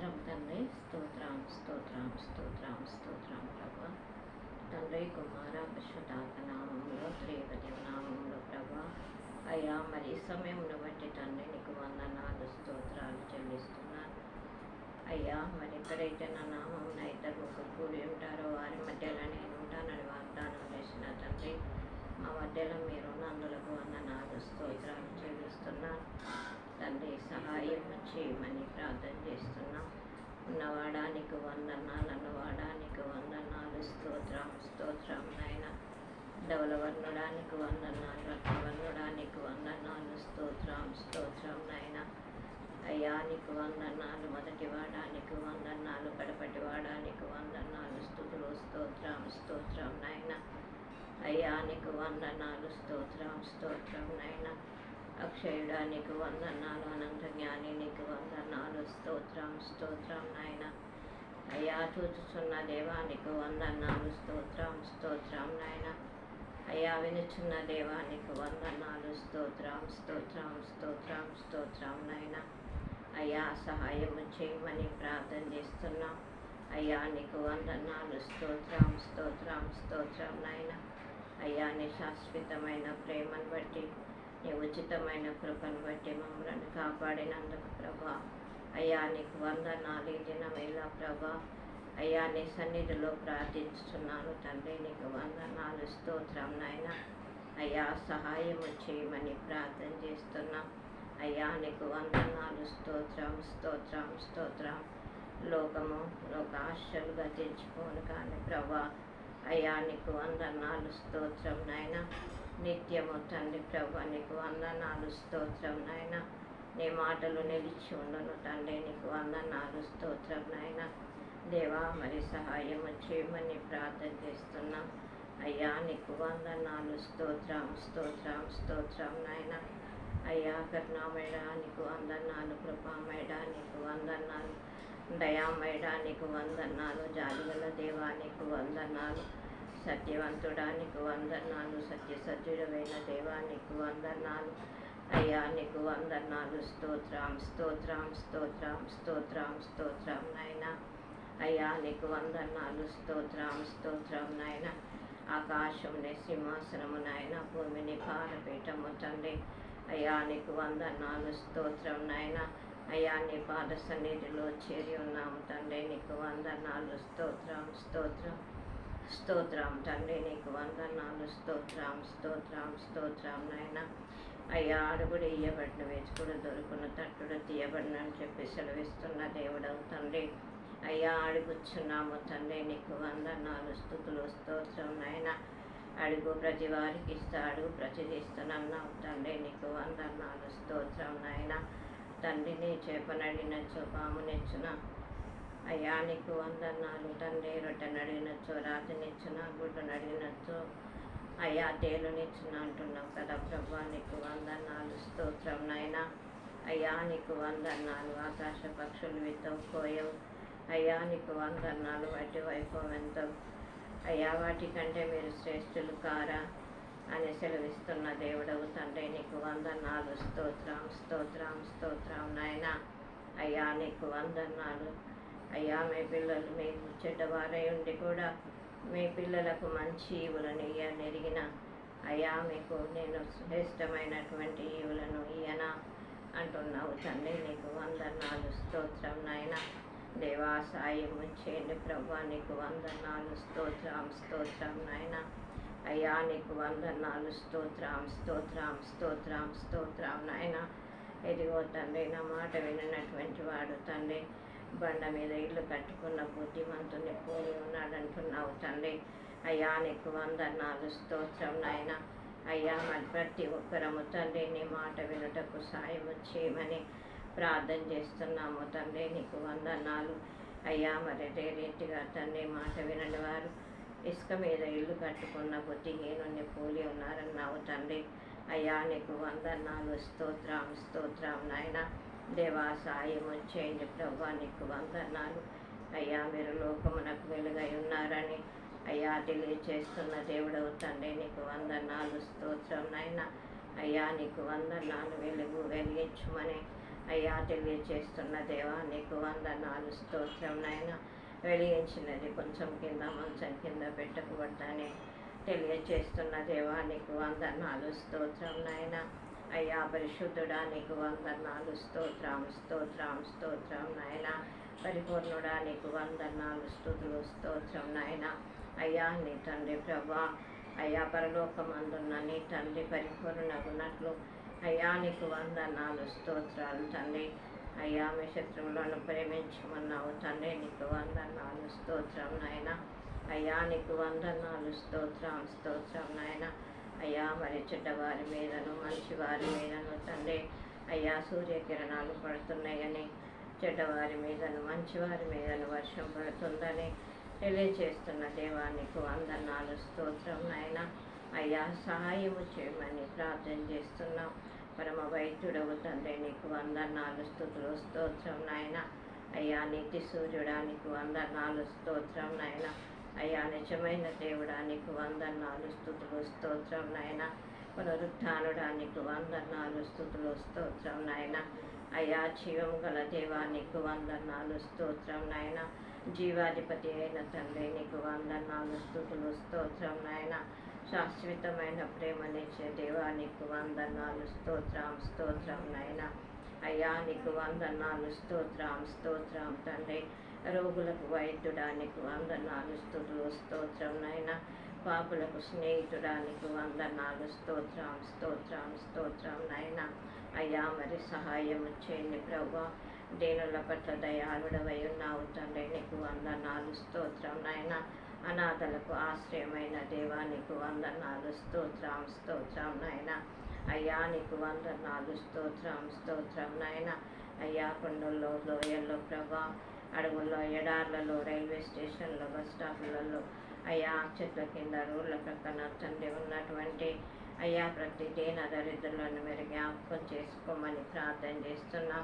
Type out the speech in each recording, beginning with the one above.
స్తోత్రం తండ్రి, స్తోత్రం స్తోత్రం స్తోత్రం స్తోత్రం ప్రభా. తండ్రి, కుమార పరిశుద్ధాత్మ నామములో, త్రియేక నామములో ప్రభా. అయ్యా, మరి ఈ సమయంను బట్టి తండ్రి నీకు వందనాలు స్తోత్రాలు చెల్లిస్తున్నాను. అయ్యా, మరి ఎక్కడైతే నా నామం ఇద్దరు ముగ్గురు కూడి ఉంటారో వారి మధ్యలో నేను ఉంటానని వాగ్దానం చేసిన తండ్రి, మా మధ్యలో మీరు నందులకు వందనాలు స్తోత్రాలు చెల్లిస్తున్నాను. తండ్రి, సహాయం చేయమని ప్రార్థన చేస్తున్నాం. ఉన్నవాడానికి వందనాలు, అన్నవాడానికి వందనాలు, స్తోత్రం స్తోత్రం నాయన. ధవలవర్ణడానికి వందనాలు, రత్నవర్ణడానికి వందనాలు, స్తోత్రం స్తోత్రం నాయన. అయ్యా, నీకు వందనాలు. మొదటి వాడానికి వందనాలు, కడపటి వాడానికి వందనాలు, స్తుతులు స్తోత్రం స్తోత్రం నాయన. అయ్యా, నీకు వందనాలు, స్తోత్రం స్తోత్రం నాయన. అక్షయుడానికి వందనాలు, అనంత జ్ఞాని నీకు వందనాలు, స్తోత్రం స్తోత్రం నాయన. అయ్యా, చూచుచున్న దేవానికి వందనాలు, స్తోత్రం స్తోత్రం నాయన. అయ్యా, వినుచున్న దేవానికి వందనాలు, స్తోత్రం స్తోత్రం స్తోత్రం స్తోత్రం నాయన. అయ్యా, సహాయము చేయమని ప్రార్థన చేస్తున్నాం. అయ్యా, నీకు వందనాలు, స్తోత్రం స్తోత్రం స్తోత్రం నాయన. అయ్యా, నీ శాశ్వతమైన ప్రేమను బట్టి, నీ ఉచితమైన కృపను బట్టి మమ్మల్ని కాపాడినందుకు ప్రభా. అయ్యా, నీకు వందనాలు. ఈ దినమేలా ప్రభా, అయ్యా, నీ సన్నిధిలో ప్రార్థిస్తున్నాను తండ్రి, నీకు వందనాలు, స్తోత్రం నాయన. అయ్యా, సహాయము చేయమని ప్రార్థన చేస్తున్నాం. అయ్యా, నీకు వందనాలు, స్తోత్రం స్తోత్రం స్తోత్రం. లోకము లోక ఆశలు గతించిపోను కానీ ప్రభా, అయ్యా, నీకు వందనాలు, స్తోత్రం నాయన. నిత్యము తండ్రి ప్రభా, నీకు వందనాలు, స్తోత్రం నాయన. నీ మాటలు నిలిచి ఉండను తండ్రి, నీకు వందనాలు, స్తోత్రం నాయన. దేవా, మరి సహాయము చేయమని ప్రార్థన చేస్తున్నాం. అయ్యా, నీకు వందనాలు, స్తోత్రం స్తోత్రం స్తోత్రం నాయన. అయ్యా, కరుణామయుడా నీకు వందనాలు, కృపామయుడా నీకు వందనాలు, దయామయుడా నీకు వందనాలు, జాలిగల దేవా నీకు వందనాలు, సత్యవంతుడా నీకు వందనాలు, సత్యసత్యుడమైన దేవా నీకు వందనాలు. అయ్యా, నీకు వందనాలు, స్తోత్రం స్తోత్రం స్తోత్రం స్తోత్రం స్తోత్రం నాయన. అయ్యా, నీకు వందనాలు, స్తోత్రం స్తోత్రం నాయన. ఆకాశం నీ సింహాసనము నాయన, భూమిని పాదపీఠము తండ్రి. అయ్యా, నీకు వందనాలు, స్తోత్రం నాయన. అయ్యా, నీ పాద సన్నిధిలో చేరి ఉన్నాము తండ్రి, నీకు వందనాలు, స్తోత్రం స్తోత్రం స్తోత్రం తండ్రి, నీకు వందనాలు, స్తోత్రం స్తోత్రం స్తోత్రం నాయన. అయ్యా, అడుగుడు ఇయ్యబడిన వెతుకుడు దొరుకును, తట్టుడు తీయబడిన అని చెప్పి సెలవిస్తున్న దేవుడవు తండ్రి. అయ్యా, అడుగుచున్నాము తండ్రి, నీకు వందనాలు, స్తుతులు స్తోత్రం నాయన. అడుగు ప్రతి వారికి ఇస్తాడు, ప్రతిదిస్తున్నావు తండ్రి, నీకు వందనాలు, స్తోత్రం నాయన. తండ్రిని చేపనడినచ్చో పామునిచ్చున. అయ్యా, నీకు వందనాలు తండ్రి. రొట్టెను అడిగినచ్చో రాతినిచ్చున, గుడ్డును అడిగినచ్చో అయ్యా తేలునిచ్చున అంటున్నావు కదా ప్రభా, నీకు వందనాలు, స్తోత్రం నాయన. అయ్యా, నీకు వందనాలు. ఆకాశ పక్షులు విత్తవు కోయవు, అయ్యా నీకు వందనాలు. వాటి వైభవంతో అయ్యా, వాటికంటే మీరు శ్రేష్ఠులు కారా అని సెలవిస్తున్న దేవుడవు తండ్రి, నీకు వందనాలు, స్తోత్రం స్తోత్రం స్తోత్రం నాయన. అయ్యా, నీకు వందనాలు. అయ్యా, మీ పిల్లలు మీకు చెడ్డవారై ఉండి కూడా మీ పిల్లలకు మంచి ఈవులను ఇయ్యనెరిగిన అయ్యా, మీకు నేను శ్రేష్టమైనటువంటి ఈవులను ఇయ్యనా అంటున్నావు తండ్రి, నీకు వందనాలు, స్తోత్రం నాయన. దేవా, సాయము చేయండి ప్రభా, నీకు వందనాలు, స్తోత్రం స్తోత్రం నాయన. అయ్యా, నీకు వందనాలు, స్తోత్రం స్తోత్రం స్తోత్రం స్తోత్రం నాయన. ఇదిగో తండ్రి, నా మాట వినటువంటి వాడు తండ్రి, బండ మీద ఇల్లు కట్టుకున్న బుద్ధిమంతుని పోలి ఉన్నాడంటున్నావు తండ్రి. అయ్యా, నీకు వందనాలు, స్తోత్రం నాయన. అయ్యా, మరి ప్రతి ఒక్కరము తండ్రి నీ మాట వినుటకు సాయము చేయమని ప్రార్థన చేస్తున్నాము తండ్రి, నీకు వందనాలు. అయ్యా, మరి అదే రీతిగా తండ్రి మాట వినని వారు ఇసుక మీద ఇల్లు కట్టుకున్న బుద్ధిహీనుని పోలి ఉన్నారన్నావు తండ్రి. అయ్యా, నీకు వందనాలు, స్తోత్రం స్తోత్రం నాయన. దేవా, సాయము చేయండి ప్రభా, నీకు వందనాలు. అయ్యా, మీరు లోకమునకు వెలుగై ఉన్నారని అయ్యా తెలియచేస్తున్న దేవుడవు తండ్రి, నీకు వందనాలు, స్తోత్రం నాయన. అయ్యా, నీకు వందనాలు. వెలుగు వెలిగించుమని అయ్యా తెలియచేస్తున్న దేవా నీకు వందనాలు స్తోత్రం నాయన. వెలిగించినది కొంచెం కింద మంచం కింద పెట్టకూడదని తెలియచేస్తున్న దేవా నీకు వందనాలు స్తోత్రం నాయన. అయ్యా పరిశుద్ధుడా నీకు వందనాలు స్తోత్రం స్తోత్రం స్తోత్రం నాయన. పరిపూర్ణుడా నీకు వందనాలు స్తుతులు స్తోత్రం నాయన. అయ్యా నీ తండ్రి ప్రభా, అయ్యా పరలోకమందున్న నీ తండ్రి పరిపూర్ణగున్నట్లు అయ్యా నీకు వందనాలు స్తోత్రాలు తండ్రి. అయ్యా మీ శత్రువులను ప్రేమించమన్నావు తండ్రి, నీకు వందనాలు స్తోత్రం నాయన. అయ్యా నీకు వందనాలు స్తోత్రం స్తోత్రం నాయన. అయ్యా మరి చెడ్డవారి మీదను మంచివారి మీదను తండ్రి అయ్యా సూర్యకిరణాలు పడుతున్నాయని, చెడ్డవారి మీదను మంచివారి మీదను వర్షం పడుతుందని తెలియచేస్తున్న దేవానికి వందనాలు స్తోత్రం నాయన. అయ్యా సహాయము చేయమని ప్రార్థన చేస్తున్నాం. పరమ వైద్యుడవు తండ్రి నీకు వందనాలు స్తుతులు స్తోత్రం నాయన. అయ్యా నీతి సూర్యుడానికి వందనాలు స్తోత్రం నాయన. అయ్యా నిజమైన దేవుడానికి వందనాలు స్తుతులు స్తోత్రం నాయన. పునరుత్థానుడానికి వందనాలు స్తుతులు స్తోత్రం నాయన. అయ్యా జీవం గల దేవానికి వందనాలు స్తోత్రం నాయన. జీవాధిపతి అయిన తండ్రి నీకు వందనాలు స్తుతులు స్తోత్రం నాయన. శాశ్వతమైన ప్రేమనిచ్చే దేవానికి వందనాలు స్తోత్రం స్తోత్రం నాయన. అయ్యా నీకు వందనాలు స్తోత్రం స్తోత్రం తండ్రి. రోగులకు వైద్యుడానికి వందనాలు స్తుతులు స్తోత్రం నాయన. పాపులకు స్నేహితుడానికి వందనాలు స్తోత్రం స్తోత్రం స్తోత్రం నాయన. అయ్యా మరి సహాయము చేయండి ప్రభా. దీనుల పట్ల దయాళుడవై ఉన్నావు తండ్రి, నీకు వందనాలు స్తోత్రం నాయన. అనాథలకు ఆశ్రయమైన దేవానికి వందనాలు స్తోత్రం స్తోత్రం నాయన. అయ్యా నీకు వందనాలు స్తోత్రం స్తోత్రం నాయన. అయ్యా కొండల్లో లోయల్లో ప్రభా, అడవుల్లో ఎడార్లలో రైల్వే స్టేషన్లో బస్ స్టాపులలో అయ్యా చెట్ల కింద రోడ్ల ప్రక్కన తండ్రి ఉన్నటువంటి అయ్యా ప్రతి దీన దరిద్రులను మీరు జ్ఞాపకం చేసుకోమని ప్రార్థన చేస్తున్నాం.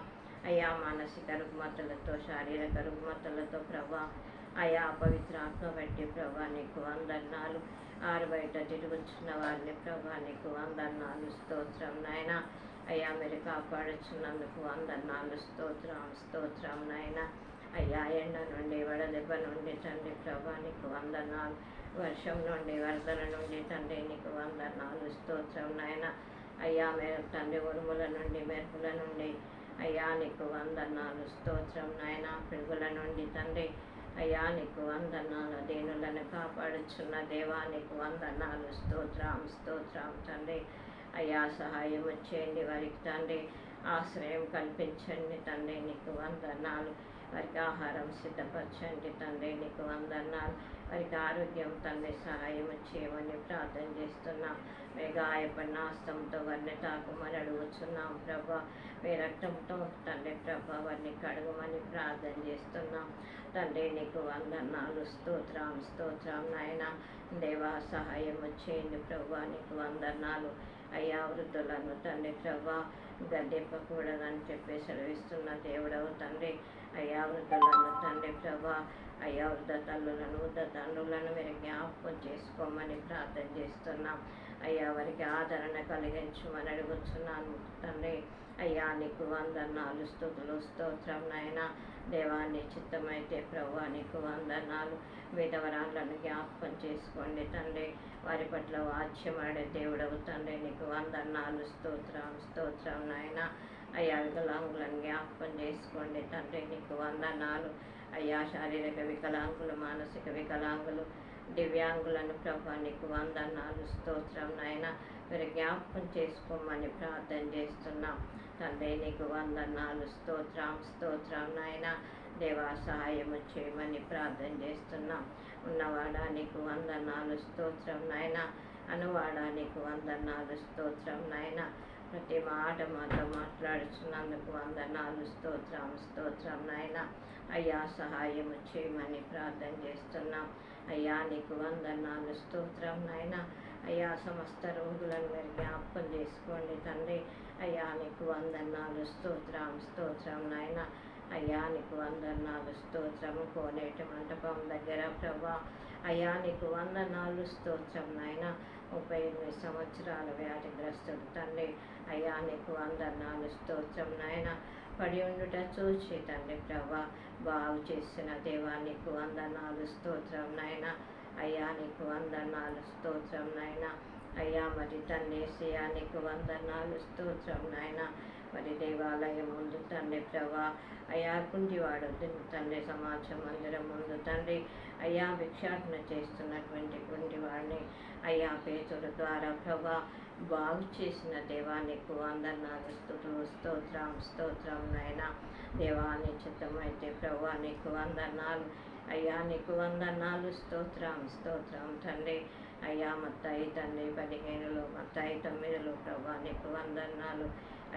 అయ్యా మానసిక రుగ్మతలతో శారీరక రుగ్మతలతో ప్రభా, అయా పవిత్ర ఆత్మ బట్టి ప్రభా నీకు వందనాలు. ఆరు బయట తిరుగుతున్న వారిని ప్రభా నీకు వందనాలు స్తోత్రం నాయన. అయ్యా మీరు కాపాడుచున్నందుకు వందనాలు స్తోత్రం స్తోత్రం నాయన. అయ్యా ఎండ నుండి వడదెబ్బ నుండి తండ్రి ప్రభా నీకు వందనాలు. వర్షం నుండి వరదల నుండి తండ్రి నీకు వందనాలు స్తోత్రం నాయన. అయ్యా మీరు తండ్రి ఉరుముల నుండి మెరుపుల నుండి అయ్యా నీకు వందనాలు స్తోత్రం నాయన. పిడుగుల నుండి తండ్రి అయ్యా నీకు వందనాలు. దీనులను కాపాడుచున్న దేవానికి వందనాలు స్తోత్రం స్తోత్రం తండ్రి. అయ్యా సహాయం చేయండి వారికి తండ్రి, ఆశ్రయం కల్పించండి తండ్రి నీకు వందనాలు. వారికి ఆహారం సిద్ధపరచండి తండ్రి నీకు వందనాలు. వారికి ఆరోగ్యం తండ్రి సహాయం చేయమని ప్రార్థన చేస్తున్నాం. మీ గాయపడిన హస్తంతో వారిని తాకుమని అడుగుతున్నాం ప్రభా. మీ రక్తంతో తండ్రి ప్రభా వారిని కడుగుమని ప్రార్థన చేస్తున్నాం తండ్రి నీకు వందనాలు స్తోత్రం స్తోత్రం నాయన. దేవా సహాయం చేయండి ప్రభా నీకు వందనాలు. అయ్యా వృద్ధులను తండ్రి ప్రభా గద్దెప్పకూడదని చెప్పి సెలవిస్తున్న దేవుడవు తండ్రి. అయ్యా వృద్ధులను తండ్రి ప్రభా, అయ్యా వృద్ధ తల్లులను వృద్ధ తండ్రులను మీరు జ్ఞాపకం చేసుకోమని ప్రార్థన చేస్తున్నాం. అయ్యా వారికి ఆదరణ కలిగించమని అడుగుతున్నాను తండ్రి. అయ్యా నీకు వందనాలు స్తుతులు స్తోత్రం నాయన. దేవాన్ని చిత్తమైతే ప్రభా నీకు వందనాలు. విధవరాలను జ్ఞాపకం చేసుకోండి తండ్రి. వారి పట్ల వాచ్యమాడే దేవుడవు తండ్రి నీకు వందనాలు స్తోత్రం స్తోత్రం నాయన. అయ్యా వికలాంగులను జ్ఞాపకం చేసుకోండి తండ్రి నీకు వందనాలు. అయ్యా శారీరక వికలాంగులు, మానసిక వికలాంగులు, దివ్యాంగులను ప్రభా నీకు వందనాలు స్తోత్రం నాయన. మీరు జ్ఞాపకం చేసుకోమని ప్రార్థన చేస్తున్నాం తండ్రి నీకు వందనాలు స్తోత్రం స్తోత్రం నాయన. దేవా సహాయము చేయమని ప్రార్థన చేస్తున్నాం. ఉన్నవాడా నీకు వందనాలు స్తోత్రం నాయన. అనువాడా నీకు వందనాలు స్తోత్రం నాయన. ప్రతి మాట మాతో మాట్లాడుతున్నందుకు వందనాలు స్తోత్రం స్తోత్రం నాయన. అయ్యా సహాయము చేయమని ప్రార్థన చేస్తున్నాం. అయ్యా నీకు వందనాలు స్తోత్రం నాయన. అయ్యా సమస్త రోగులను మీరు జ్ఞాపకం చేసుకోండి తండ్రి. అయ్యా నీకు వందనాలు స్తోత్రం స్తోత్రం నాయన. అయ్యా నీకు వందనాలు స్తోత్రము. కోనేటి మంటపం దగ్గర ప్రభా అయ్యా నీకు వందనాలు స్తోత్రం నాయన. 38 సంవత్సరాల వ్యాధిగ్రస్తుడు తండ్రి. అయ్యా నీకు వందనాలు స్తోత్రం నాయన. పడి ఉండుట చూచి తండ్రి ప్రభా బాగు చేసిన దేవా నీకు వందనాలు స్తోత్రం నాయన. అయ్యా నీకు వందనాలు స్తోత్రం నాయన. అయ్యా మరి తండ్రి యేసయ్యా నీకు వందనాలు స్తోత్రం నాయన. మరి దేవాలయం ముందు తండ్రి ప్రభా అయ్యా కుంటివాడు తండ్రి సమాజం మందిరం ముందు తండ్రి అయ్యా భిక్షాటన చేస్తున్నటువంటి కుంటివాడిని అయ్యా పేతుల ద్వారా ప్రభా బాగు చేసిన దేవా నీకు వందనాలు స్తుతులు స్తోత్రం నాయన. దేవాని చిత్తమైతే ప్రభా నీకు వందనాలు అయ్యా నీకు వందనాలు స్తోత్రం తండ్రి. అయ్యా మత్తాయి తండ్రి 15లో మత్తాయి 9లో ప్రభా నీకు వందనాలు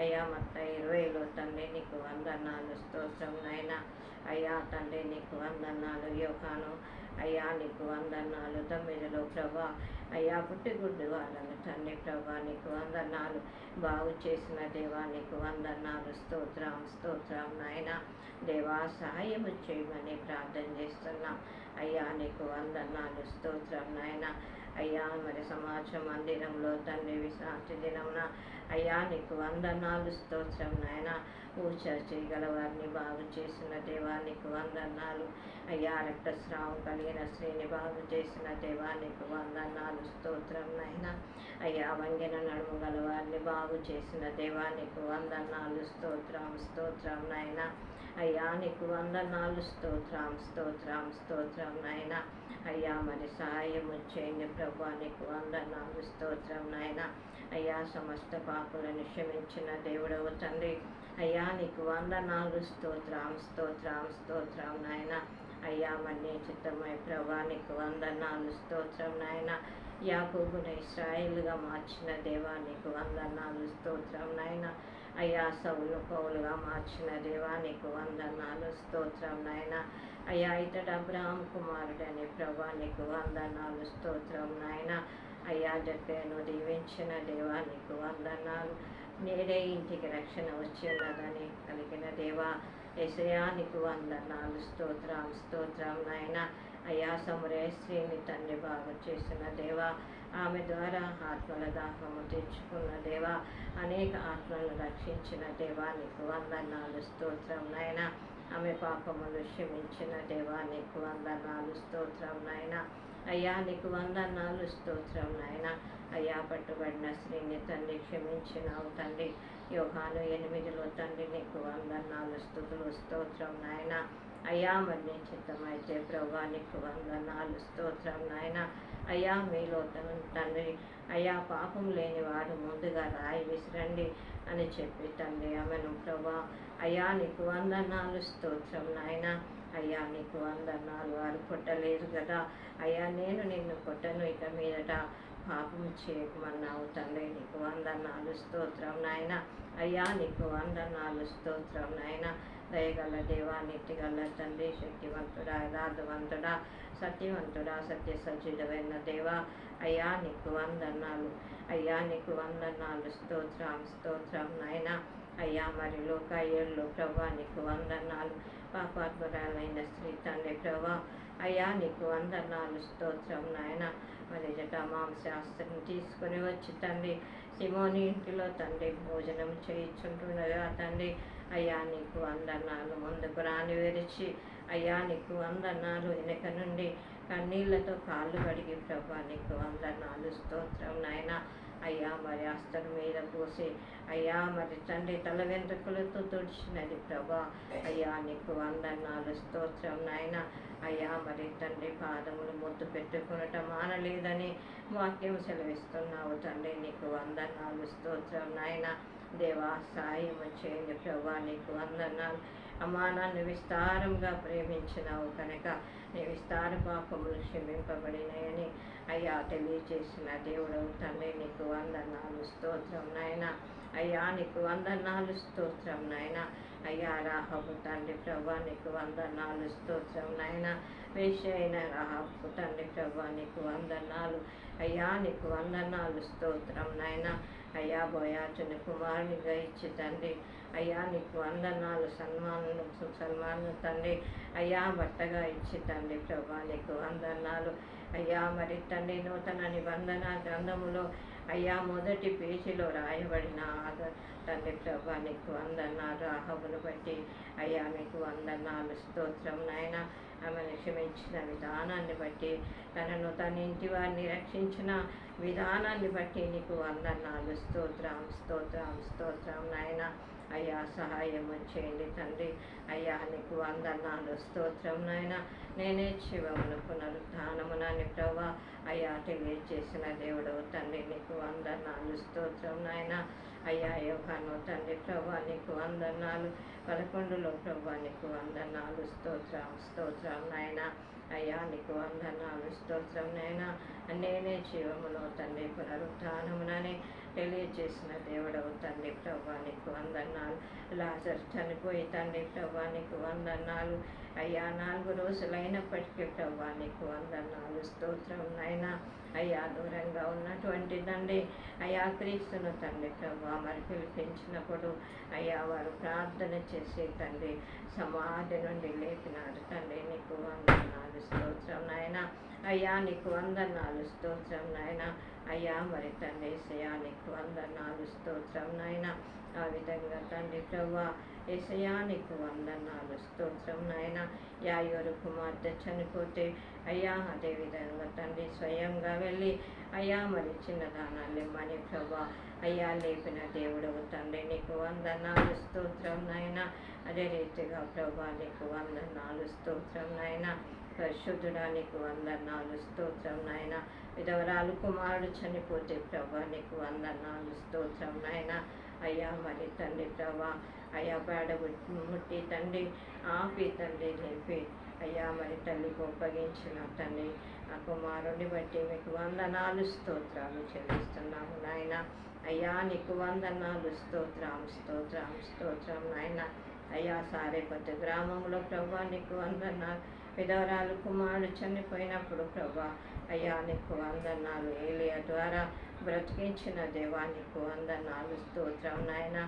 అయ్యా మత్తాయి 20లో తండ్రి నీకు వందనాలు స్తోత్రం నాయన. అయ్యా తండ్రి నీకు వందనాలు యోహాను అయ్యా నీకు వందనాలు 9లో ప్రభా అయ్యా పుట్టిగుడ్డు వాళ్ళను తండ్రి ప్రభా నీకు వందనాలు బాగు చేసిన దేవా నీకు వందనాలు స్తోత్రం నాయన. దేవా సహాయము చేయమని ప్రార్థన చేస్తున్నాం అయ్యా నీకు వందనాలు స్తోత్రం నాయన. అయ్యా మరి సమాజ మందిరంలో తండ్రి విశ్రాంతి దినమున అయ్యా నీకు వందనాలు స్తోత్రం నాయన. పూజ చేయగల వారిని బాగు చేసిన దేవా నీకు వందనాలు అయ్యా. రక్తస్రావం కలిగిన స్త్రీని బాగు చేసిన దేవా నీకు వందనాలు స్తోత్రం నాయన. అయ్యా వంగిన నడుము గల వారిని బాగు చేసిన దేవా నీకు వందనాలు స్తోత్రం నాయన. అయ్యా నీకు వందనాలు స్తోత్రం నాయన. అయ్యా మరి సహాయము చేయండి ప్రభా నీకు వందనాలు స్తోత్రం నాయన. అయ్యా సమస్త పాపులను క్షమించిన దేవుడవు తండ్రి అయ్యా నీకు వందనాలు స్తోత్రం నాయన. అయ్యా మరి చిత్తమై ప్రభా నీకు వందనాలు స్తోత్రం నాయన. యాకోబును ఇశ్రాయేలుగా మార్చిన దేవా నీకు వందనాలు స్తోత్రం నాయన. అయ్యా సౌలు పౌలుగా మార్చిన దేవా నీకు వందనాలు స్తోత్రం నాయన. అయ్యా ఇతడు అబ్రహాం కుమారుడని ప్రభా నీకు వందనాలు స్తోత్రం నాయన. అయ్యా జక్కయ్యను దీవించిన దేవా నీకు వందనాలు. నేడే ఇంటికి రక్షణ వచ్చి ఉన్నదని కలిగిన దేవా యేసయ్యా నీకు వందనాలు స్తోత్రం నాయన. అయ్యా సమరయ స్త్రీని తండ్రి బాగు చేసిన దేవా ఆమె ద్వారా ఆత్మల దాహము తెచ్చుకున్న దేవా అనేక ఆత్మలను రక్షించిన దేవా నీకు వందనాలు స్తోత్రం నాయన. ఆమె పాపములు క్షమించిన దేవా నీకు వందనాలు స్తోత్రం నాయన. అయ్యా నీకు వందనాలు స్తోత్రం నాయన. అయ్యా పట్టుబడిన స్త్రీని తండ్రి క్షమించినావు తండ్రి. యోహాను 8లో తండ్రి నీకు వందనాలు స్తుతులు స్తోత్రం నాయన. అయ్యా మరి చిత్తమైతే ప్రభా నీకు వందనాలు స్తోత్రం నాయన. అయ్యా మీలో తండ్రి అయ్యా పాపం లేనివాడు ముందుగా రాయి విసిరండి అని చెప్పి తండ్రి ఆమెను ప్రభా అయ్యా నీకు వందనాలు స్తోత్రం నాయన. అయ్యా నీకు వందనాలు. వారు కొట్టలేదు కదా అయ్యా నేను నిన్ను కొట్టను ఇక మీదట పాపం చేయకమన్నావు తండ్రి నీకు వందనాలు స్తోత్రం నాయన. అయ్యా నీకు వందనాలు స్తోత్రం నాయన. దయగల దేవా నీతిగల తండ్రి శక్తివంతుడా యథార్థవంతుడా సత్యవంతుడా సత్యసజ్జుడైన దేవా అయ్యా నీకు వందనాలు. అయ్యా నీకు వందనాలు స్తోత్రం నాయన. అయ్యా మరి లోక 7లో ప్రభా నీకు వందనాలు. పాపాత్మురాలైన స్త్రీ తండ్రి ప్రభా అయ్యా నీకు వందనాలు స్తోత్రం నాయన. మరి జటామాంశాస్త్రం తీసుకుని వచ్చి తండ్రి సిమోని ఇంటిలో తండ్రి భోజనం చేయించుంటుండగా తండ్రి అయ్యా నీకు వందనాలు. ముందుకు రాని విరిచి అయ్యా నీకు వందనాలు. వెనక నుండి కన్నీళ్లతో కాళ్ళు కడిగి ప్రభా నీకు వందనాలు స్తోత్రం నాయన. అయ్యా మరి అస్తరు మీద పోసి అయ్యా మరి తండ్రి తల వెంట్రుకలతో తుడిచినది ప్రభా అయ్యా నీకు వందనాలు స్తోత్రం నాయన. అయ్యా మరి తండ్రి పాదములు ముద్దు పెట్టుకునట మానలేదని వాక్యం సెలవిస్తున్నావు తండ్రి నీకు వందనాలు స్తోత్రం నాయన. దేవా సాయము చేయండి ప్రభా నీకు వందనాలు. అమానాన్ని విస్తారంగా ప్రేమించినావు కనుక నీ విస్తార పాపములు క్షమింపబడినాయని అయ్యా తెలియజేసిన దేవుడవు తండ్రి నీకు వందనాలు స్తోత్రం నాయన. అయ్యా నీకు వందనాలు స్తోత్రం నాయన. అయ్యా రాహబు తండ్రి ప్రభా నీకు వందనాలు స్తోత్రం నాయన. వేశ్య అయిన రాహబు తండ్రి ప్రభా నీకు వందనాలు. అయ్యా నీకు వందనాలు స్తోత్రం నాయన. అయ్యా బోయాజుని కుమారునిగా ఇచ్చి తండ్రి అయ్యా నీకు వందనాలు. సల్మాను తండ్రి అయ్యా భర్తగా ఇచ్చి తండ్రి ప్రభా నీకు వందనాలు. అయ్యా మరి తండ్రి నూతన నిబంధన గ్రంథములో అయ్యా మొదటి పేజీలో రాయబడిన తండ్రి ప్రభా నీకు వందనాలు. రాహబును బట్టి అయ్యా నీకు వందనాలు, స్తోత్రం నాయన. ఆమెను క్షమించిన విధానాన్ని బట్టి, తనను తన ఇంటి వారిని రక్షించిన విధానాన్ని బట్టి నీకు వందనాలు, స్తోత్రం స్తోత్రం స్తోత్రం నాయన. అయ్యా సహాయం చేయండి తండ్రి. అయ్యా నీకు వందనాలు, స్తోత్రం నాయన. నేనే జీవమును పునరుద్ధానమునని ప్రభా అయ్యా తెలియజేసిన దేవుడు తండ్రి నీకు వందనాలు, స్తోత్రం నాయన. అయ్యా యోహాను తండ్రి ప్రభా నీకు వందనాలు. 11లో ప్రభా నీకు వందనాలు, స్తోత్రం స్తోత్రం నాయన. అయ్యా నీకు వందనాలు, స్తోత్రం నాయన. నేనే జీవములో తండ్రి పునరుద్ధానమునని తెలియజేసిన దేవుడవు తండ్రి ప్రభా నీకు వందనాలు. లాజరు చనిపోయి తండ్రి ప్రభా నీకు వందనాలు. అయ్యా 4 రోజులైనప్పటికీ ప్రభా నీకు వందనాలు, స్తోత్రం నాయన. అయ్యా దూరంగా ఉన్నటువంటి తండ్రి అయ్యా క్రీస్తును తండ్రి ప్రభా మరి పిలిపించినప్పుడు అయ్యా వారు ప్రార్థన చేసి తండ్రి సమాధి నుండి లేపినారు తండ్రి నీకు వందనాలు, స్తోత్రం నాయన. అయ్యా నీకు వందనాలు, స్తోత్రం నాయన. అయ్యా మరి తండ్రి ఏసయ్యా నీకు వందనాలు, స్తోత్రం నాయన. ఆ విధంగా తండ్రి ప్రభా ఏసయ్యా నీకు వందనాలు, స్తోత్రం నాయన. యాయోరు కుమార్తె చనిపోతే అయ్యా అదేవిధంగా తండ్రి స్వయంగా వెళ్ళి అయ్యా మరి చిన్నదానాలు ఇమ్మని ప్రభా అయ్యా లేపిన దేవుడవు తండ్రి నీకు వందనాలు, స్తోత్రం నాయన. అదే రీతిగా ప్రభా నీకు వందనాలు, స్తోత్రం నాయన. పరిశుద్ధుడా నీకు వందనాలు, స్తోత్రం నాయన. విధవరాలు కుమారుడు చనిపోతే ప్రభా నీకు వందనాలు, స్తోత్రం నాయన. అయ్యా మరి తండ్రి ప్రభా అయ్యా పేడ ముట్టి తండ్రి ఆపి తండ్రి లేపి అయ్యా మరి తల్లికి ఒప్పగించిన తండ్రి ఆ కుమారుని బట్టి మీకు వందనాలు, స్తోత్రాలు చెల్లిస్తున్నాము నాయన. అయ్యా నీకు వందనాలు, స్తోత్రం స్తోత్రం స్తోత్రం నాయన. అయ్యా సారేపతి గ్రామంలో ప్రభా నీకు వందనాలు. విధవరాలు కుమారుడు చనిపోయినప్పుడు ప్రభా అయ్యా నీకు వందనాలు. ఏలియా ద్వారా బ్రతికించిన దేవా నీకు వందనాలు, స్తోత్రం నాయన.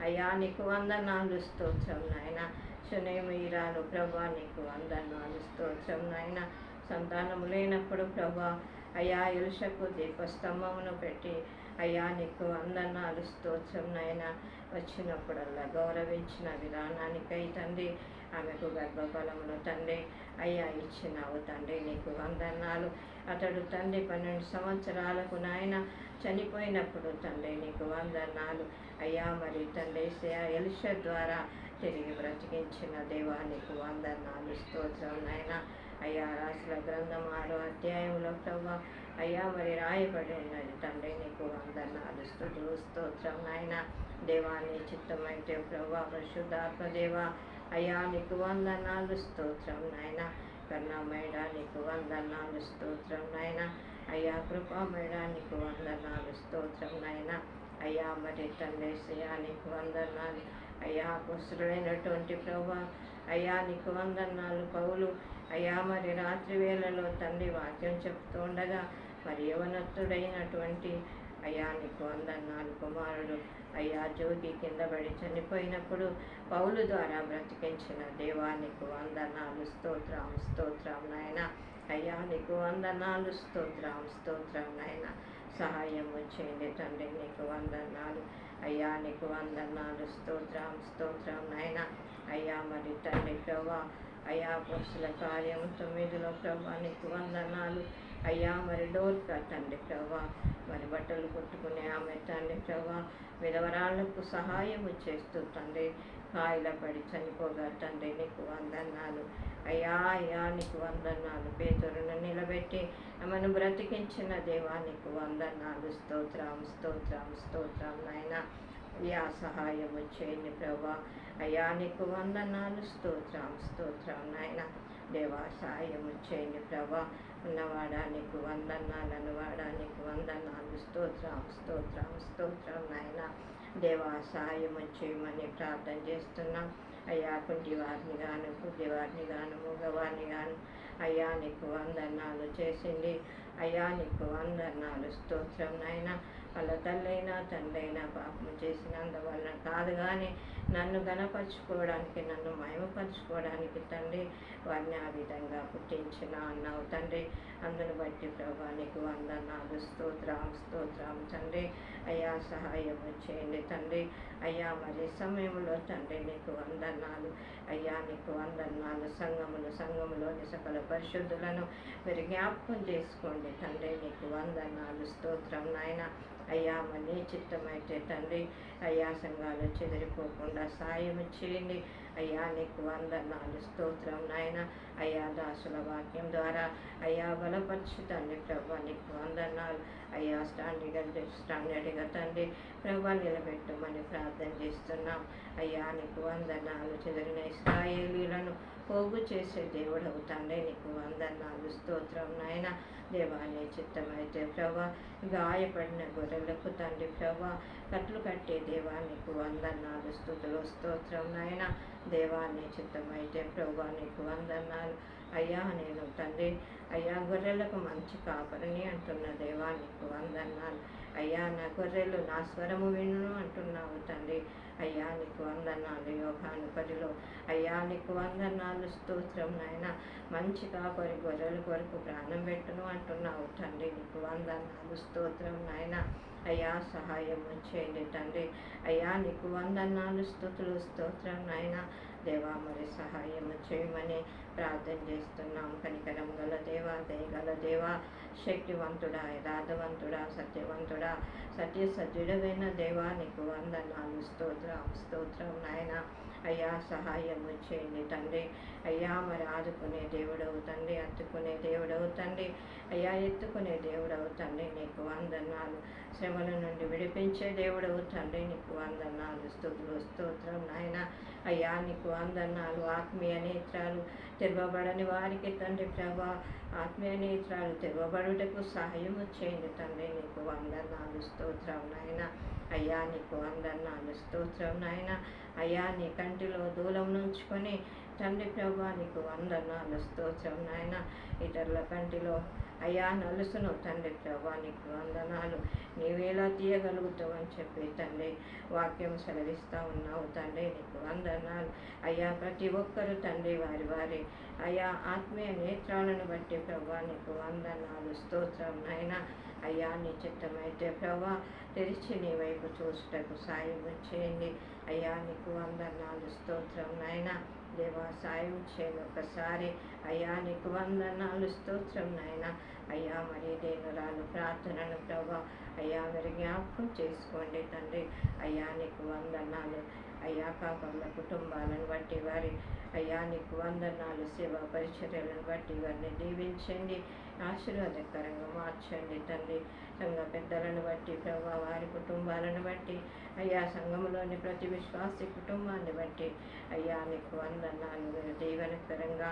అయ్యా నీకు వందనాలు, స్తోత్రం నాయన. సునేమీరాలు ప్రభా నీకు వందనాలు, స్తోత్రం నాయన. సంతానము లేనప్పుడు ప్రభా అయ్యా ఎలుషకు దీపస్తంభమును పెట్టి అయ్యా నీకు వందనాలు, స్తోత్రం నాయన. వచ్చినప్పుడల్లా గౌరవించిన విధానానికై తండ్రి ఆమెకు గర్భఫలమును తండ్రి అయ్యా ఇచ్చినావు తండ్రి నీకు వందనాలు. అతడు తండ్రి 12 సంవత్సరాలకు నాయన చనిపోయినప్పుడు తండ్రి నీకు వందనాలు. అయ్యా మరి తండ్రి ఎలిషా ద్వారా తిరిగి బ్రతికించిన దేవా నీకు వందనాలు, స్తోత్రం నాయన. అయ్యా రాసుల గ్రంథం 6వ అధ్యాయంలో ప్రభా అయ్యా మరి రాయబడి ఉన్నది తండ్రి నీకు వందనాలు, స్తుతులు స్తోత్రం నాయన. దేవాన్ని చిత్తమైతే ప్రభా పరిశుద్ధాత్మ దేవా అయ్యా నీకు వందనాలు, స్తోత్రం నాయన. కరుణామయుడ నీకు వందనాలు, స్తోత్రం నాయన. అయ్యా కృపామయుడ నీకు వందనాలు, స్తోత్రం నాయన. అయ్యా మరి తండ్రి నీకు వందనాలు. అయ్యా అపొస్తలుడైనటువంటి ప్రభా అయ్యా నీకు వందనాలు. పౌలు అయ్యా మరి రాత్రి వేళలో తండ్రి వాక్యం చెప్తూ ఉండగా మరి యవనస్తుడైనటువంటి అయ్యా నీకు వందనాలు. కుమారుడు అయ్యా జోగి కింద పడి చనిపోయినప్పుడు పౌలు ద్వారా బ్రతికించిన దేవా నీకు వందనాలు, స్తోత్రం స్తోత్రం నాయన. అయ్యా నీకు వందనాలు, స్తోత్రం స్తోత్రం నాయన. సహాయం చేయండి తండ్రి నీకు వందనాలు. అయ్యా నీకు వందనాలు, స్తోత్రం స్తోత్రం నాయన. అయ్యా మరి తండ్రి ప్రభా అయ్యా అపొస్తలుల కార్యం 9లో ప్రభా నీకు వందనాలు. అయ్యా మరి డోర్కా తండ్రి ప్రభా మరి బట్టలు కొట్టుకునే ఆమె తండ్రి ప్రభా విధవరాళ్లకు సహాయము చేస్తూ తండ్రి కాయల పడి చనిపోగా తండ్రి నీకు వందనాలు. అయ్యా అయ్యా నీకు వందనాలు. పేతురును నిలబెట్టి ఆమెను బ్రతికించిన దేవా నీకు వందనాలు, స్తోత్రం స్తోత్రం స్తోత్రం నాయన. అయ్యా సహాయము చేయండి ప్రభా అయ్యా నీకు వందనాలు, స్తోత్రం స్తోత్రం నాయన. దేవా సహాయము చేయండి ప్రభా. ఉన్నవాడా నీకు వందనాలు, అన్నవాడా నీకు వందనాలు, స్తోత్రం స్తోత్రం స్తోత్రం నాయన. దేవా సహాయము చేయమని ప్రార్థన చేస్తున్నాం. అయ్యా కుంటి వారిని గాను గుడ్డివారిని గాను మూగవారిని గాను అయ్యా నీకు వందనాలు చేసింది. అయ్యా నీకు వందనాలు, స్తోత్రం నాయన. వాళ్ళ తల్లైనా తండ్రైనా పాపం చేసినందువలన కాదు కానీ నన్ను గణపరుచుకోవడానికి, నన్ను మహిమపరుచుకోవడానికి తండ్రి వారిని ఆ విధంగా పుట్టించిన అన్నావు తండ్రి. అందును బట్టి ప్రభా నీకు వందనాలు, స్తోత్రం తండ్రి. అయ్యా సహాయం చేయండి తండ్రి. అయ్యా మరి సమయంలో తండ్రి నీకు వందనాలు. అయ్యా నీకు వందనాలు. సంఘములోని సకల పరిశుద్ధులను మీరు జ్ఞాపకం చేసుకోండి తండ్రి. నీకు వందనాలు, స్తోత్రం నాయన. అయ్యా మరి చిత్తమైతే తండ్రి అయ్యా సంఘాలు చెదిరిపోకుండా సాయం చేయండి. అయ్యా నీకు వందనాలు, స్తోత్రం నాయన. అయ్యా దాసుల వాక్యం ద్వారా అయ్యా బలపరచు తండ్రి ప్రభా నీకు వందనాలు. అయ్యా స్టాండర్డ్గా తండ్రి ప్రభా నిలబెట్టమని ప్రార్థన చేస్తున్నాం. అయ్యా నీకు వందనాలు. చెదిరిన ఇశ్రాయేలీయులను పోగు చేసే దేవుడవు తండ్రి నీకు వందనాలు, స్తోత్రం నాయన. దేవాన్ని చిత్తమైతే ప్రభా గాయపడిన గొర్రెలకు తండ్రి ప్రభా కట్లు కట్టే దేవానికి వందనాలు, స్తుతులు, స్తోత్రం నాయన. దేవాన్ని చిత్తమైతే ప్రభా నీకు వందనాలు. అయ్యా నేను తండ్రి అయ్యా గొర్రెలకు మంచి కాపరిని అంటున్న దేవానికి వందనాలు. అయ్యా నా గొర్రెలు నా స్వరము వినును అంటున్నావు తండ్రి. అయ్యా నీకు వందనాలు. యోహాను 10లో అయ్యా నీకు వందనాలు, స్తోత్రం నాయన. మంచి కాపరి గొర్రెల కొరకు ప్రాణం పెట్టును అంటున్నావు తండ్రి. నీకు వందనాలు, స్తోత్రం నాయన. అయ్యా సహాయం చేయండి తండ్రి. అయ్యా నీకు వందనాలు, స్తుతులు, స్తోత్రం నాయన. దేవా మరి సహాయం చేయమని ప్రార్థన చేస్తున్నాం. కనికరం గల దేవా, దయగల దేవా, శక్తివంతుడా, యథార్థవంతుడా, సత్యవంతుడా, సత్యసజ్జుడమైన దేవా నీకు వందనాలు, స్తోత్రం నాయన. అయ్యా సహాయం చేయండి తండ్రి. అయ్యా మరి ఆదుకునే దేవుడవు తండ్రి, అత్తుకునే దేవుడవు తండ్రి, అయ్యా ఎత్తుకునే దేవుడవు తండ్రి నీకు వందనాలు. శ్రమల నుండి విడిపించే దేవుడవు తండ్రి నీకు వందనాలు, స్తుతులు, స్తోత్రం నాయన. అయ్యా నీకు వందనాలు. ఆత్మీయ నేత్రాలు తెరవబడని వారికి తండ్రి ప్రభా ఆత్మీయ నేత్రాలు తెరవబడుటకు సహాయం చేయండి తండ్రి నీకు వందనాలు, స్తోత్రం నాయన. అయ్యా నీకు వందనాలు, స్తోత్రం నాయన. అయ్యా నీ కంటిలో దూలం నుంచుకొని తండ్రి ప్రభా నీకు వందనాలు, స్తోత్రం నాయన. ఇతరుల కంటిలో అయ్యా నలుసును తండ్రి ప్రభా నీకు వందనాలు. నీవేలా తీయగలుగుతావు అని చెప్పి తండ్రి వాక్యం సెలవిస్తూ ఉన్నావు తండ్రి నీకు వందనాలు. అయ్యా ప్రతి ఒక్కరూ తండ్రి వారి అయ్యా ఆత్మీయ నేత్రాలను బట్టి ప్రభా నీకు వందనాలు, స్తోత్రం నాయన. అయ్యా నీ చిత్తమైతే ప్రభా తెరిచి నీ వైపు చూసుటకు సాయం చేయండి. అయ్యా నీకు వందనాలు, స్తోత్రం నాయన. దేవా సాయం చేయండి ఒకసారి. అయ్యా నీకు వందనాలు, స్తోత్రం నాయన. అయ్యా మరి దేనురాలు ప్రార్థనను ప్రభా అయ్యా మీరు జ్ఞాపకం చేసుకోండి తండ్రి. అయ్యా నీకు వందనాలు. అయ్యా కాపర్ల కుటుంబాలను బట్టి వారి అయ్యా నీకు వందనాలు. సేవా పరిచర్యలను బట్టి వారిని దీవించండి, ఆశీర్వాదకరంగా మార్చండి తండ్రి. సంఘ పెద్దలను బట్టి ప్రభా వారి కుటుంబాలను బట్టి అయ్యా సంఘంలోని ప్రతి విశ్వాసి కుటుంబాన్ని బట్టి అయ్యా నీకు వందనాలు. దీవెనకరంగా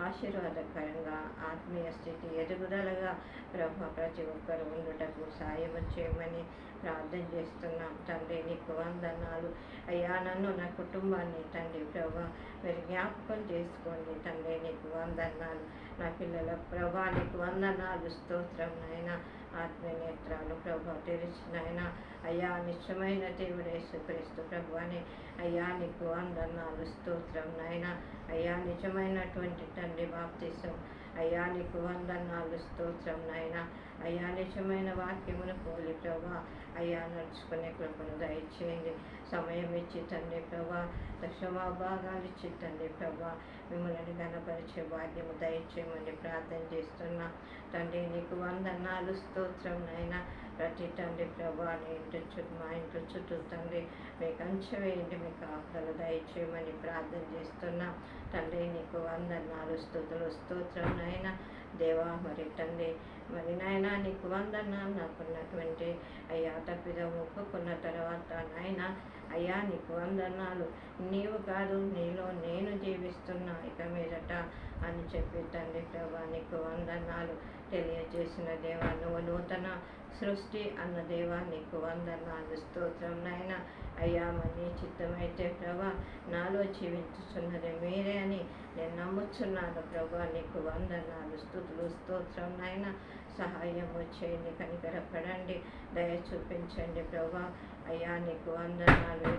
ఆశీర్వాదకరంగా ఆత్మీయ స్థితి ఎదుగుదలగా ప్రభా ప్రతి ఒక్కరు ఉండుటకు సాయం చేయమని ప్రార్థన చేస్తున్నాం తండ్రి నీకు వందనాలు. అయ్యా నన్ను నా కుటుంబాన్ని తండ్రి ప్రభా మీరు జ్ఞాపకం చేసుకోండి తండ్రి నీకు వందనాలు. నా పిల్లల ప్రభా నీకు వందనాలు, స్తోత్రం నాయన. ఆత్మీయ నేత్రాలు ప్రభా తెరిచినాయన. అయ్యా నిత్యమైన దేవుడు యేసుక్రీస్తు ప్రభువని అయ్యా నీకు వందనాలు, స్తోత్రం నాయన. అయ్యా నిజమైనటువంటి తండ్రి బాప్తిసం అయ్యా నీకు వందనాలు, స్తోత్రం నాయన. అయ్యా నిజమైన వాక్యమును పోలి ప్రభా అయ్యా నడుచుకునే కృపను దయచేయండి. సమయం ఇచ్చి తండ్రి ప్రభా దశమా భాగాలు ఇచ్చి తండ్రి ప్రభా మిమ్మల్ని గణపరిచే భాగ్యము దయచేయమని ప్రార్థన చేస్తున్నా తండ్రి నీకు వందనాలు, స్తోత్రం నాయన. ప్రతి తండ్రి ప్రభా మా ఇంట్లో చుట్టూ తండ్రి మీకు అంచె వేయండి, మీకు కాపుదల దయచేయమని ప్రార్థన చేస్తున్నా తండ్రి నీకు వందనాలు, స్తుతులు, స్తోత్రం నాయన. దేవా మరి తండ్రి మరి నాయన నీకు వందనాలు. నాకున్నటువంటి అయ్యా తప్పిదం ఒప్పుకున్న తర్వాత నాయన అయ్యా నీకు వందనాలు. నీవు కాదు నీలో నేను జీవిస్తున్నా ఇక మీదట అని చెప్పి తండ్రి ప్రభా నీకు వందనాలు తెలియజేసిన దేవా. నువ్వు నూతన సృష్టి అన్న దేవా నీకు వందనాలు, స్తోత్రం నాయన. అయ్యా మరి చిత్తమైతే ప్రభా నాలో జీవించుచున్నది మీరే అని నేను నమ్ముచున్నాను ప్రభా. నీకు వందనాలు, స్తుతులు, స్తోత్రం నాయన. సహాయం చేయండి, కనికరపడండి, దయ చూపించండి ప్రభా. అయ్యా నీకు వందనాలు.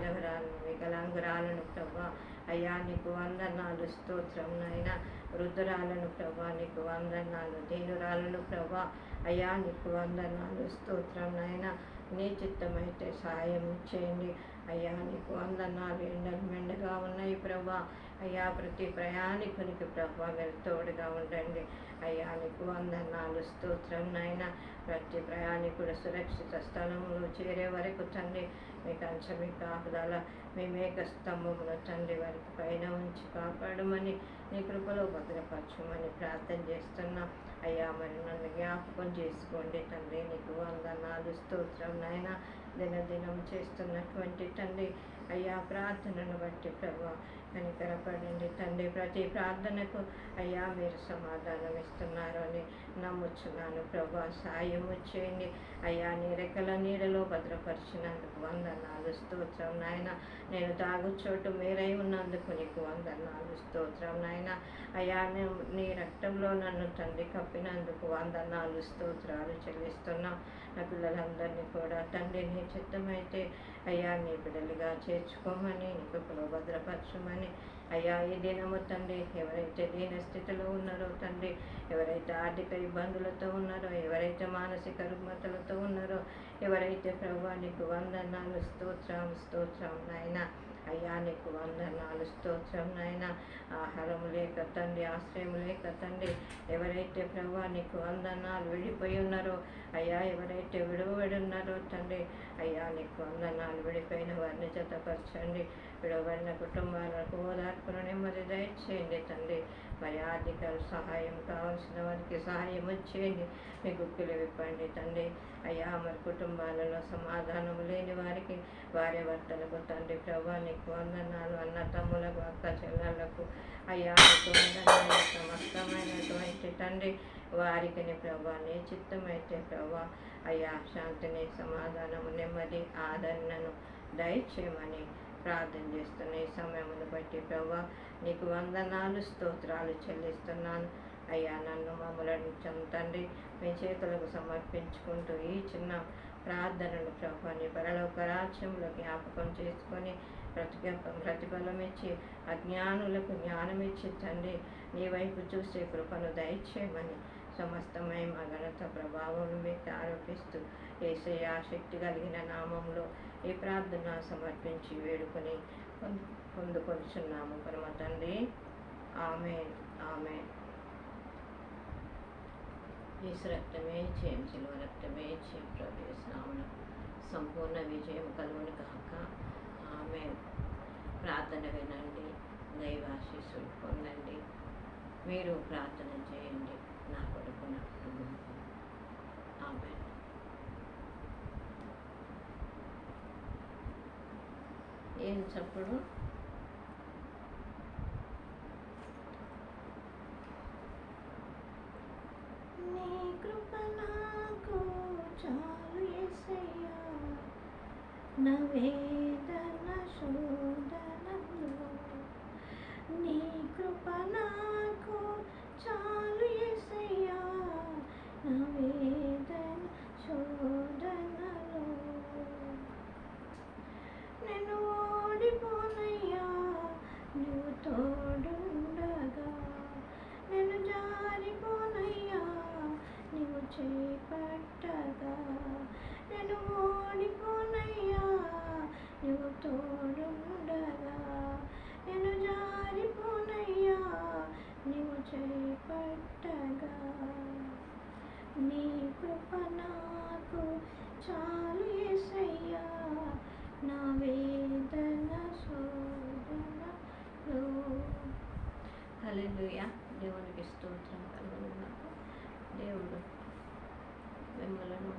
వికలాంగురాలను ప్రభా, అయ్యా నీకు వందనాలు, స్తోత్రం నాయన. వృద్ధురాలను ప్రభా నీకు వందనాలు. దీనురాలను ప్రభా, అయ్యా నీకు వందనాలు, స్తోత్రం నాయన. నీ చిత్తమైతే సహాయం చేయండి అయ్యా. నీకు వందనాలు. ఎండలు మెండుగా ఉన్నాయి ప్రభా. అయ్యా ప్రతి ప్రయాణికునికి ప్రభా మీరు తోడుగా ఉండండి అయ్యా. నీకు వందనాలు, స్తోత్రం నాయన. ప్రతి ప్రయాణికుడు సురక్షిత స్థలంలో చేరే వరకు తండ్రి మీ కంచె, మీ కాపుదల, మీ మేక స్తంభమును తండ్రి వారికి పైన ఉంచి కాపాడమని, నీ కృపలో భద్రపరచమని ప్రార్థన చేస్తున్నాం అయ్యా. మరి నన్ను జ్ఞాపకం చేసుకోండి తండ్రి. నీకు వందనాలు, స్తోత్రం నాయన. దినదినం చేస్తున్నటువంటి తండ్రి అయ్యా ప్రార్థనను బట్టి ప్రభా కనికరపడండి తండ్రి. ప్రతి ప్రార్థనకు అయ్యా మీరు సమాధానం ఇస్తున్నారు అని నమ్ముచున్నాను ప్రభా. సాయము చేయండి అయ్యా. నీ రెక్కల నీడలో భద్రపరిచినందుకు వందనాలు, స్తోత్రం నాయన. నేను తాగు చోటు మీరై ఉన్నందుకు నీకు వందనాలు, స్తోత్రం నాయన. అయ్యా నీ రక్తంలో నన్ను తండ్రి కప్పినందుకు వందనాలు, స్తోత్రాలు చెల్లిస్తున్నాం. నా పిల్లలందరినీ కూడా తండ్రి నీ చిత్తమైతే అయ్యా నీ బిడ్డలుగా చేర్చుకోమని, నీ కృపలో భద్రపరచమని అయ్యా. ఈ దినము తండ్రి ఎవరైతే దీన స్థితిలో ఉన్నారో తండ్రి, ఎవరైతే ఆర్థిక ఇబ్బందులతో ఉన్నారో, ఎవరైతే మానసిక రుగ్మతలతో ఉన్నారో, ఎవరైతే ప్రభా నీకు వందనాలు, స్తోత్రం, స్తోత్రం నాయన. అయ్యా నీకు వందనాలు, స్తోత్రం నాయన. ఆహారం లేక తండ్రి, ఆశ్రయం లేక తండ్రి, ఎవరైతే ప్రభా నీకు వందనాలు విడిపోయి ఉన్నారో అయ్యా, ఎవరైతే విడవబడి ఉన్నారో తండ్రి అయ్యా నీకు వందనాలు. విడిపోయిన వారిని జతపరచండి. విడవబడిన కుటుంబాలకు ఓదార్పును నెమ్మది దయచేయండి తండ్రి. మరి ఆర్థిక సహాయం కావాల్సిన వారికి సహాయం చేయండి. మీ గుక్కులు విప్పండి తండ్రి అయ్యా. మరి కుటుంబాలలో సమాధానం లేని వారికి, వారి భర్తలకు తండ్రి ప్రభా నీకు వందనాలు. అన్న తమ్ములకు, అక్క చెల్లెళ్లకు అయ్యా నీకు వందనాలు. సమస్తమైనటువంటి తండ్రి వారికి ప్రభా నీ చిత్తమైతే ప్రభా అయ్యా శాంతిని, సమాధానము, నెమ్మది, ఆదరణను దయచేయమని ప్రార్థన చేస్తున్న ఈ సమయమును బట్టి ప్రభా నీకు వందనాలు, స్తోత్రాలు చెల్లిస్తున్నాను అయ్యా. నన్ను మమ్మలను తండ్రి మీ చేతులకు సమర్పించుకుంటూ ఈ చిన్న ప్రార్థనను ప్రభా నీ పరలోక రాజ్యంలో జ్ఞాపకం చేసుకొని ప్రతిఫలం ఇచ్చి అజ్ఞానులకు జ్ఞానం ఇచ్చి తండ్రి నీ వైపు చూసే కృపను దయచేయమని సమస్తమై మా ఘనత ప్రభావం మీకు ఆరోపిస్తూ యేసయ్య శక్తి కలిగిన నామంలో ఈ ప్రార్థన సమర్పించి వేడుకొని పొందుకొచ్చున్నాము పరమ తండ్రి. ఆమేన్, ఆమేన్. యేసు రక్తమే జయం, సిలువ రక్తమే జయం. ప్రభు యేసు నామమున సంపూర్ణ విజయం కలుగును కాక. ఆమేన్. ప్రార్థన వినండి, దైవాశీస్సులు పొందండి. మీరు ప్రార్థన చేయండి నా కొరకు, నా కుటుంబం. ఆమేన్. ఏం చప్పుడు? నీ కృప నాకు చాలు యేసయ్యా, నా వేదన శోధనలో. నీ కృప నాకు చాలు యేసయ్యా, నా వేదన శోధనలో. నేను ఓడిపోనయ్యా నువ్వు తోడుండగా, నేను జారిపోనయ్యా నువ్వు చేపట్టగా. నేను ఓడిపోనయ్యా నువ్వు తోడుండగా, నేను జారిపోనయ్యా నువ్వు చేపట్టగా. నీ కృప నాకు చాలు యేసయ్యా, నా వేదన శోధనలో. హల్లెలూయా. దేవునికి స్తోత్రం కలుగును గాక. దేవుడు మిమ్మలను,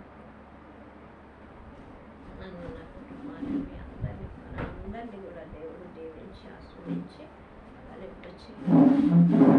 నన్ను, నా కుటుంబాన్ని, మీ అందరినీ కూడా దేవుడు దీవించి ఆశ్రయించి ఫలింపచేయాలి.